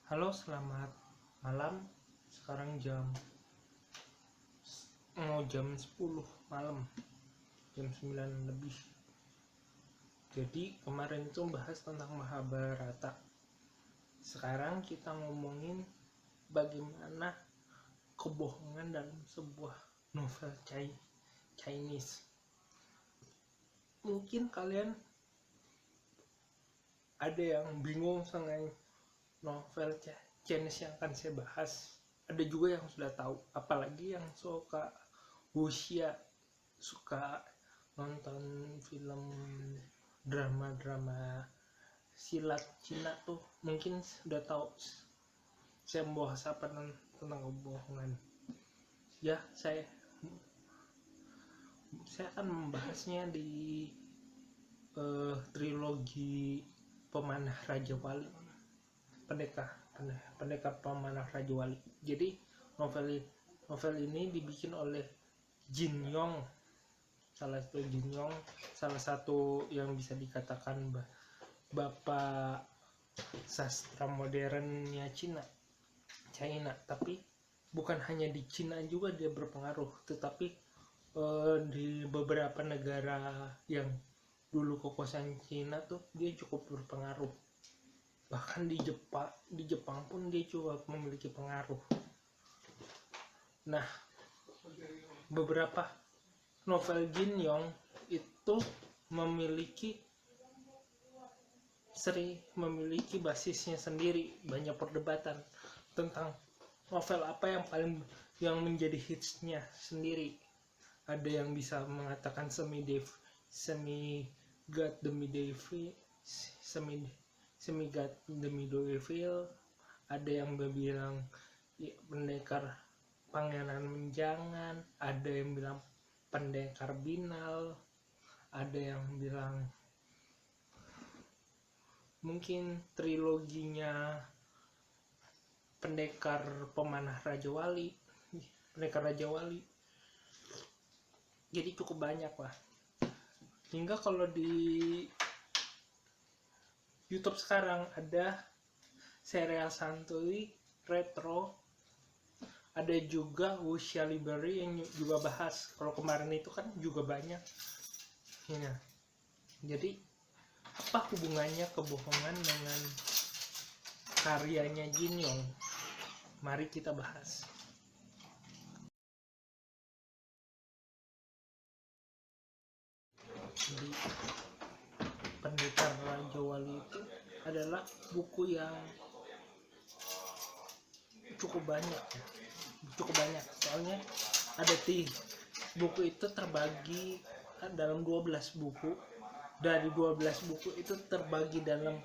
Halo, selamat malam. Sekarang jam 10 malam, jam 9 lebih. Jadi kemarin itu bahas tentang Mahabharata. Sekarang kita ngomongin bagaimana kebohongan dalam sebuah novel Chinese. Mungkin kalian ada yang bingung sama novel Chinese yang akan saya bahas. Ada juga yang sudah tahu, apalagi yang suka wuxia, suka nonton film drama silat Cina tuh mungkin sudah tahu saya membahas apa tentang kebohongan. Ya, saya akan membahasnya di trilogi Pemanah Raja Wali, Pendekar Pemanah Raja Wali. Jadi novel ini dibikin oleh Jin Yong, salah satu yang bisa dikatakan bapak sastra modernnya China. Tapi bukan hanya di Cina juga dia berpengaruh, tetapi di beberapa negara yang dulu kekuasaan Cina tuh dia cukup berpengaruh. Bahkan di Jepang pun dia juga memiliki pengaruh. Nah, beberapa novel Jin Yong itu memiliki basisnya sendiri. Banyak perdebatan tentang novel apa yang menjadi hitsnya sendiri. Ada yang bisa mengatakan semi god demi devil, ada yang bilang ya, pendekar pangeran menjangan, ada yang bilang pendekar binal, ada yang bilang mungkin triloginya pendekar Raja Wali. Jadi cukup banyak lah. Hingga kalau di YouTube sekarang ada serial santuy retro, ada juga Wuxia Library yang juga bahas. Kalau kemarin itu kan juga banyak ya. Jadi apa hubungannya kebohongan dengan karyanya Jin Yong? Mari kita bahas. Jadi Pendekar Raja Wali itu adalah buku yang cukup banyak, soalnya ada buku itu terbagi dalam 12 buku. Dari 12 buku itu terbagi dalam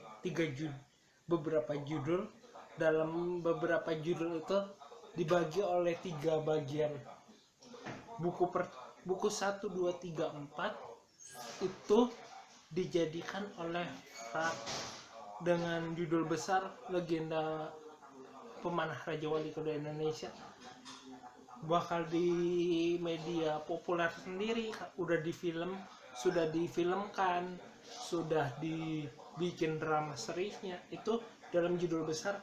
beberapa judul. Dalam beberapa judul itu dibagi oleh 3 bagian. Buku 1, 2, 3, 4 itu dijadikan oleh dengan judul besar Legenda Pemanah Raja Wali Kedua Indonesia. Bakal di media populer sendiri sudah difilmkan, sudah dibikin drama seriesnya. Itu dalam judul besar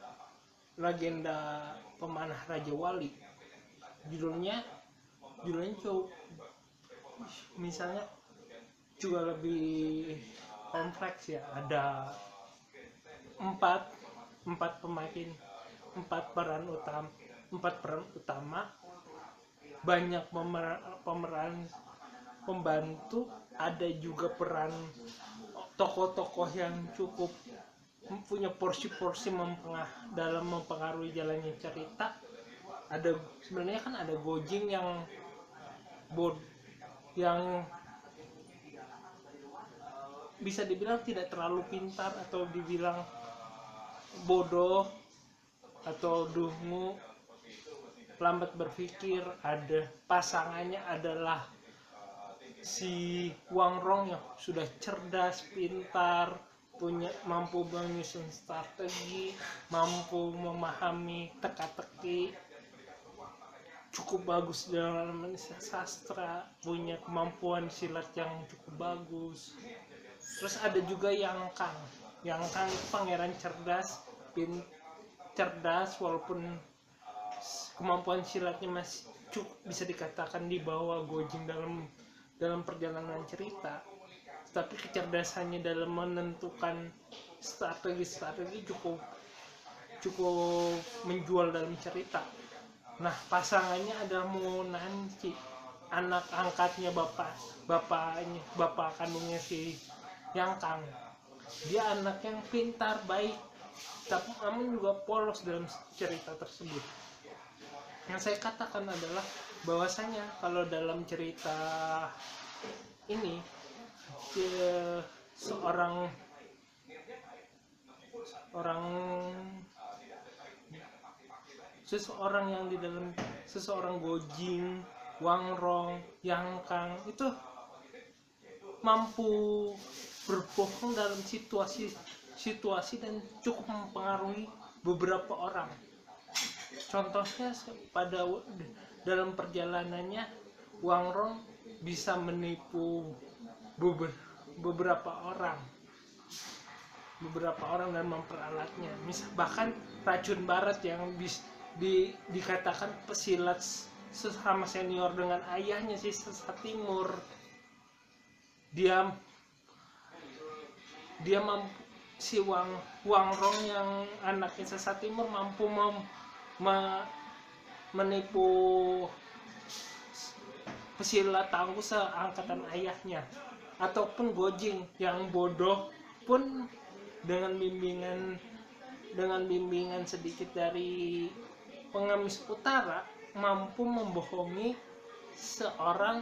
Legenda Pemanah Raja Wali. Judulnya misalnya juga lebih kompleks ya. Ada 4 peran utama, banyak pemeran pembantu, ada juga peran tokoh-tokoh yang cukup punya porsi-porsi dalam mempengaruhi jalannya cerita. Sebenarnya kan ada Gojing yang bisa dibilang tidak terlalu pintar atau dibilang bodoh atau dungu, lambat berpikir. Ada pasangannya adalah si Wang Rong yang sudah cerdas, pintar, mampu menyusun strategi, mampu memahami teka-teki, cukup bagus dalam sastra, punya kemampuan silat yang cukup bagus. Terus ada juga Yang Kang pangeran cerdas, cerdas, walaupun kemampuan silatnya masih cukup bisa dikatakan di bawah Gojin dalam perjalanan cerita, tapi kecerdasannya dalam menentukan strategi cukup menjual dalam cerita. Nah, pasangannya adalah Monanchi, anak angkatnya bapak kandungnya si Yang Kang. Dia anak yang pintar, baik, tapi namun juga polos dalam cerita tersebut. Yang saya katakan adalah bahwasanya kalau dalam cerita ini seseorang yang di dalam seseorang Gojin, Wang Rong, Yang Kang itu mampu berbohong dalam situasi dan cukup mempengaruhi beberapa orang. Contohnya pada dalam perjalanannya Wang Rong bisa menipu beberapa orang dan memperalatnya. Bahkan racun barat yang dikatakan pesilat sesama senior dengan ayahnya si Sesat Timur, dia mampu, si Wang Rong yang anaknya Sesat Timur mampu menipu pesilat tangguh seangkatan ayahnya. Ataupun Gojing yang bodoh pun dengan bimbingan sedikit dari pengemis utara mampu membohongi seorang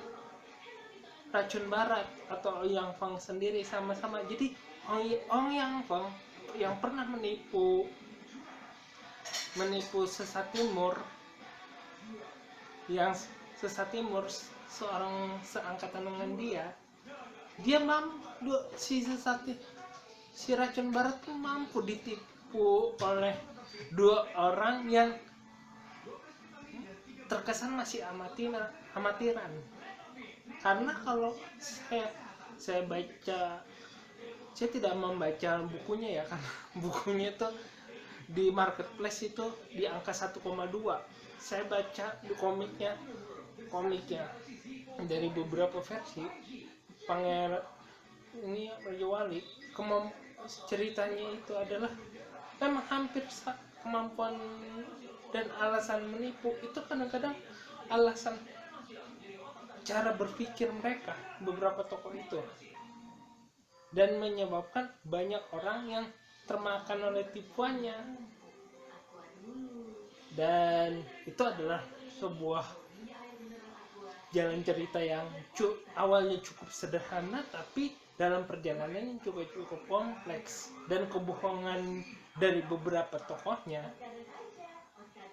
racun barat atau Yang Feng sendiri sama-sama. Jadi Ong Yang Feng yang pernah menipu Sesat Timur, yang Sesat Timur seorang seangkatan dengan dia mampu, si racun barat pun mampu ditipu oleh dua orang yang terkesan masih amatiran. Karena kalau saya baca, saya tidak membaca bukunya ya, karena bukunya itu di marketplace itu di angka 1,2. Saya baca di komiknya dari beberapa versi. Pangeran ini Raja Wali, ceritanya itu adalah memang hampir kemampuan dan alasan menipu itu kadang-kadang alasan cara berpikir mereka, beberapa tokoh itu, dan menyebabkan banyak orang yang termakan oleh tipuannya. Dan itu adalah sebuah jalan cerita yang awalnya cukup sederhana, tapi dalam perjalanan yang cukup kompleks, dan kebohongan dari beberapa tokohnya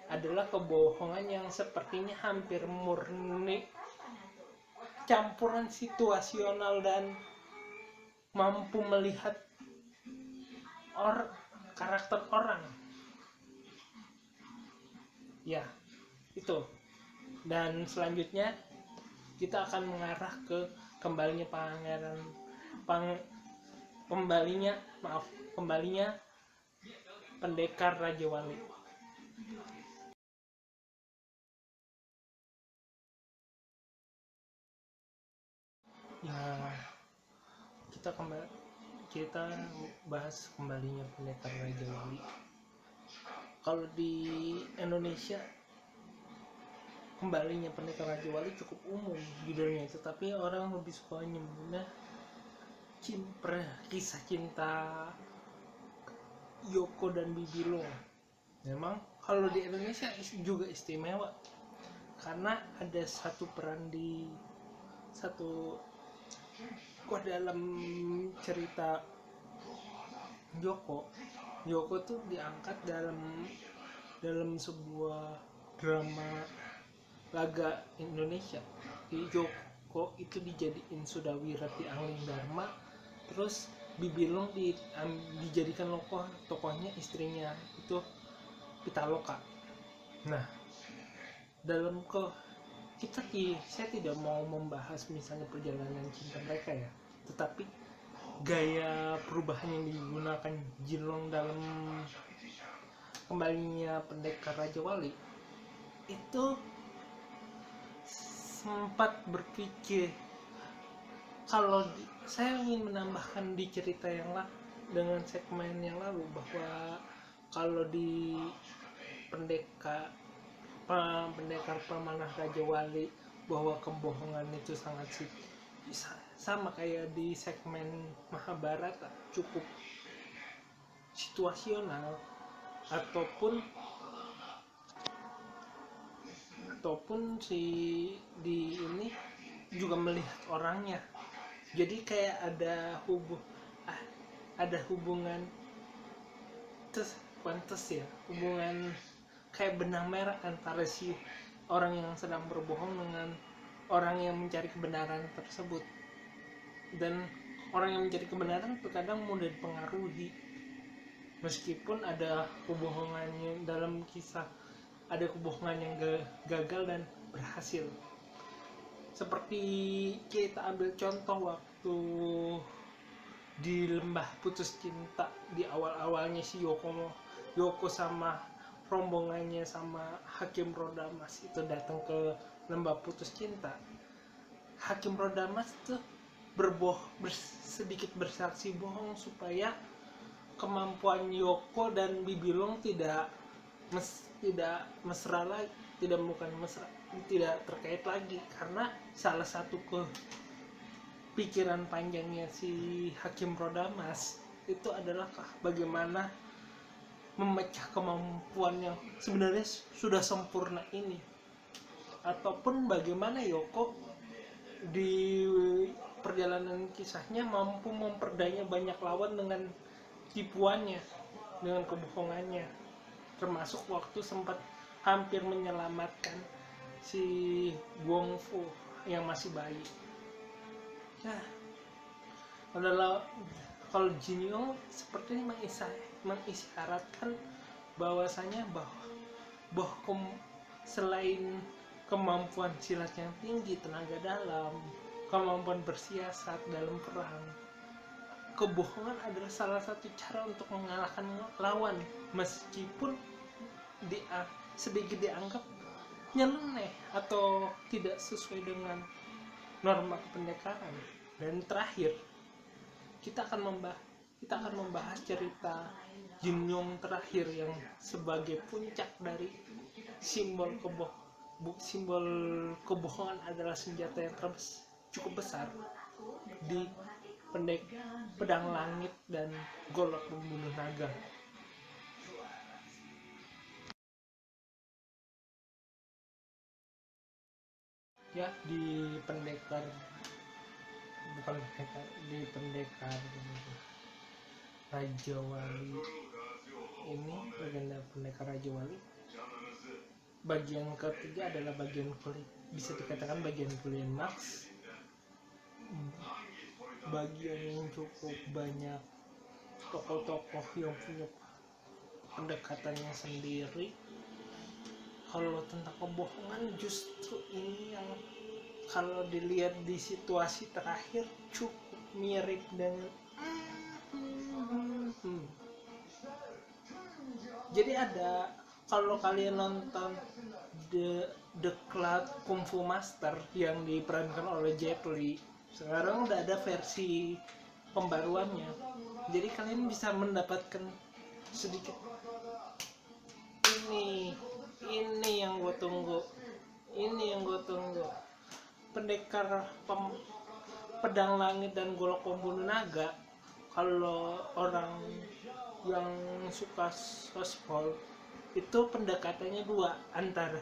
adalah kebohongan yang sepertinya hampir murni campuran situasional dan mampu melihat karakter orang. Ya, itu. Dan selanjutnya kita akan mengarah ke kembalinya pendekar Raja Wali. Ya, kita bahas kembalinya pendekar Raja Wali. Kalau di Indonesia kembalinya pendekar Raja Wali cukup umum judulnya itu, tapi orang lebih suka nyebutnya kisah cinta Yoko dan Bibilo. Memang kalau di Indonesia juga istimewa karena ada satu peran dalam cerita Yoko tuh diangkat dalam sebuah drama laga Indonesia. Jadi Yoko itu dijadiin Sudawira di Angling Dharma, terus Bibilong dijadikan tokohnya istrinya itu Pitaloka. Nah, saya tidak mau membahas misalnya perjalanan cinta mereka ya, tetapi gaya perubahan yang digunakan Jinlong kembalinya pendekar Raja Wali itu sempat berpikir kalau saya ingin menambahkan di cerita yang dengan segmen yang lalu bahwa kalau di pendekar pemanah Raja Wali bahwa kebohongan itu sangat sama kayak di segmen Mahabharata, cukup situasional ataupun si di ini juga melihat orangnya. Jadi kayak ada hubungan hubungan kayak benang merah antara si orang yang sedang berbohong dengan orang yang mencari kebenaran tersebut. Dan orang yang mencari kebenaran terkadang mudah dipengaruhi, meskipun ada kebohongannya dalam kisah, ada kebohongan yang gagal dan berhasil. Seperti kita ambil contoh waktu di Lembah Putus Cinta, di awal-awalnya si Yoko sama rombongannya sama Hakim Rodamas itu datang ke Lembah Putus Cinta. Hakim Rodamas tuh sedikit bersaksi bohong supaya kemampuan Yoko dan Bibilong tidak mesra lagi, tidak terkait lagi, karena salah satu pikiran panjangnya si Hakim Rodamas itu adalah bagaimana memecah kemampuan yang sebenarnya sudah sempurna ini, ataupun bagaimana Yoko di perjalanan kisahnya mampu memperdaya banyak lawan dengan tipuannya, dengan kebohongannya, termasuk waktu sempat hampir menyelamatkan si Guangfu yang masih bayi. Nah, kalau Jin Yong seperti mengisyaratkan bahwasanya bahwa selain kemampuan silat yang tinggi, tenaga dalam, kemampuan bersiasat dalam perang, kebohongan adalah salah satu cara untuk mengalahkan lawan, meskipun sedikit dianggap nyeleneh atau tidak sesuai dengan norma kependekaran. Dan terakhir kita akan membahas cerita Jin Yong terakhir yang sebagai puncak dari simbol kebohongan adalah senjata yang cukup besar di pedang langit dan golok pembunuh naga. Ya, di pendekar Raja Wali ini, legenda pendekar Raja Wali, bagian ketiga adalah bagian bisa dikatakan bagian klimaks, bagian yang cukup banyak tokoh-tokoh yang punya pendekatannya sendiri. Kalau tentang kebohongan, justru ini yang kalau dilihat di situasi terakhir cukup mirip dengan jadi kalau kalian nonton The Cloud Kung Fu Master yang diperankan oleh Jet Li, sekarang udah ada versi pembaruannya, jadi kalian bisa mendapatkan sedikit ini yang gue tunggu, pendekar pedang langit dan golok pembunuh naga. Kalau orang yang suka sospol itu pendekatannya dua, antara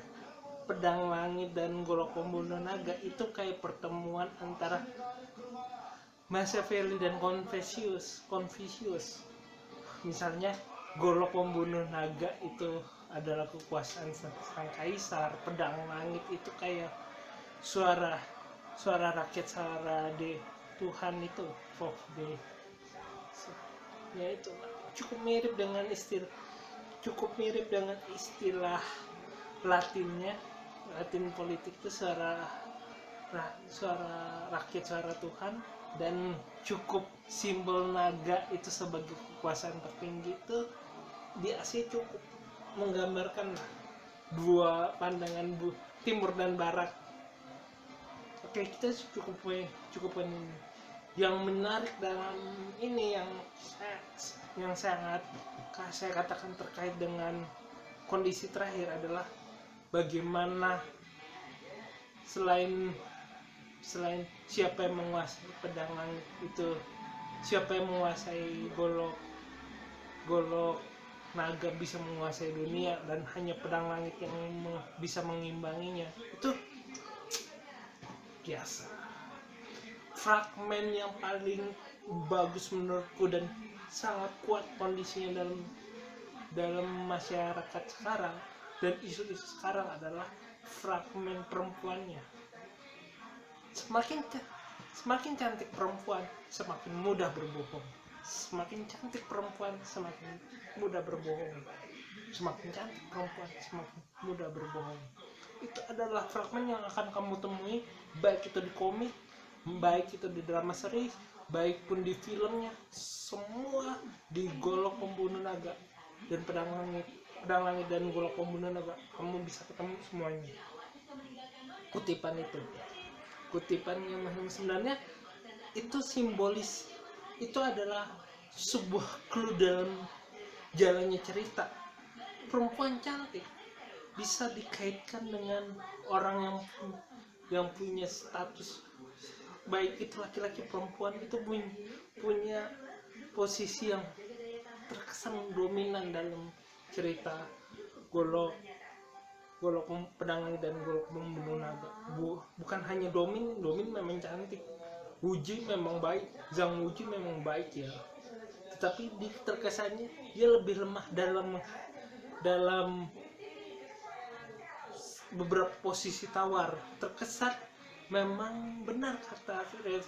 pedang langit dan golok pembunuh naga itu kayak pertemuan antara Machiavelli dan Confucius. Misalnya golok pembunuh naga itu adalah kekuasaan sang kaisar, pedang langit itu kayak suara rakyat, suara Tuhan itu, ya itu cukup mirip dengan istilah Latin politik itu suara rakyat, suara Tuhan, dan cukup simbol naga itu sebagai kekuasaan tertinggi itu di Asia cukup menggambarkan dua pandangan timur dan barat. Oke, kita cukup ini. Yang menarik dalam ini yang sangat saya katakan terkait dengan kondisi terakhir adalah bagaimana selain siapa yang menguasai pedang langit itu, siapa yang menguasai golok naga bisa menguasai dunia, dan hanya pedang langit yang bisa mengimbanginya. Itu biasa fragmen yang paling bagus menurutku dan sangat kuat kondisinya dalam masyarakat sekarang dan isu-isu sekarang adalah fragmen perempuannya. Semakin cantik perempuan, semakin mudah berbohong. Semakin cantik perempuan, semakin mudah berbohong. Semakin cantik perempuan, semakin mudah berbohong. Itu adalah fragmen yang akan kamu temui, baik itu di komik, baik itu di drama series, baik pun di filmnya. Semua di Golok Pembunuh Naga dan Pedang Langit dan Golok Pembunuh Naga, kamu bisa ketemu semuanya. Kutipan yang sebenarnya itu simbolis, itu adalah sebuah clue dalam jalannya cerita. Perempuan cantik bisa dikaitkan dengan orang yang punya status, baik itu laki-laki perempuan, itu punya posisi yang terkesan dominan dalam cerita Golok Pedang Langit dan Golok Pembunuh Naga. Bukan hanya Domin memang cantik, Wuji memang baik, Zhang Wuji memang baik ya, tetapi terkesannya dia lebih lemah dalam beberapa posisi tawar. Terkesan memang benar kata Fires,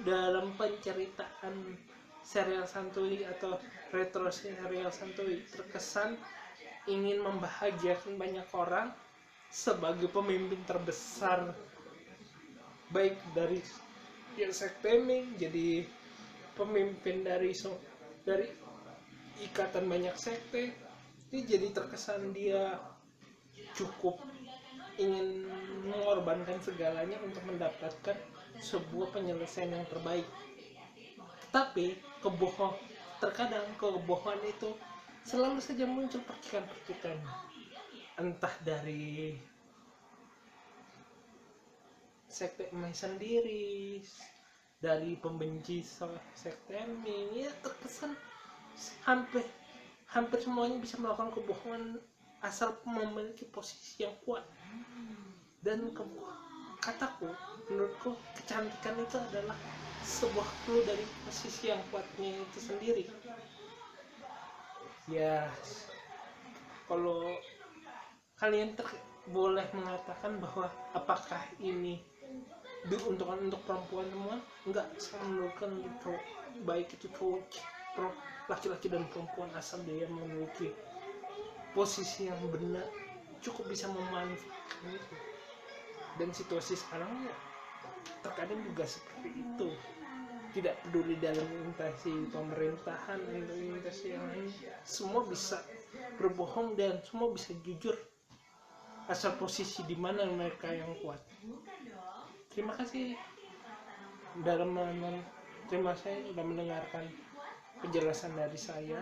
dalam penceritaan serial santuy atau retro serial santuy terkesan ingin membahagiakan banyak orang sebagai pemimpin terbesar, baik dari sekte, jadi pemimpin dari ikatan banyak sekte. Ini jadi terkesan dia cukup ingin mengorbankan segalanya untuk mendapatkan sebuah penyelesaian yang terbaik. Tapi terkadang kebohongan itu selalu saja muncul percikan-percikan, entah dari sekte Emai sendiri, dari pembenci sekte Emai, ya terkesan hampir semuanya bisa melakukan kebohongan asal memiliki posisi yang kuat. Dan menurutku kecantikan itu adalah sebuah clue dari posisi yang kuatnya itu sendiri. Ya, kalau kalian boleh mengatakan bahwa apakah ini diuntukkan untuk perempuan semua? Enggak, saya menurutkan baik itu cowok, laki-laki dan perempuan, asal dia memiliki posisi yang benar, cukup bisa memanfaatkan itu. Dan situasi sekarang ya terkadang juga seperti itu, tidak peduli dalam instansi pemerintahan atau instansi yang lain, semua bisa berbohong dan semua bisa jujur asal posisi di mana mereka yang kuat. Terima kasih terima kasih sudah mendengarkan penjelasan dari saya.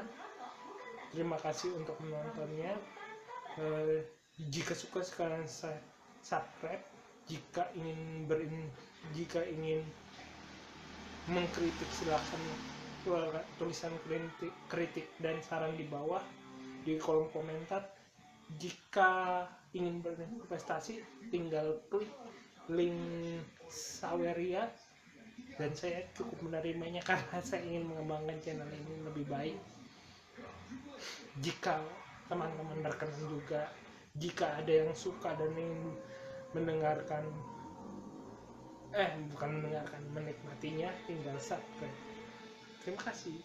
Terima kasih untuk menontonnya. Jika suka sekalian subscribe. Jika ingin mengkritik silakan tulisan kritik dan saran di bawah di kolom komentar. Jika ingin berinvestasi tinggal klik link Saweria dan saya cukup menerimanya karena saya ingin mengembangkan channel ini lebih baik. Jika teman-teman berkenan juga, jika ada yang suka dan ingin menikmatinya, tinggal subscribe. Terima kasih.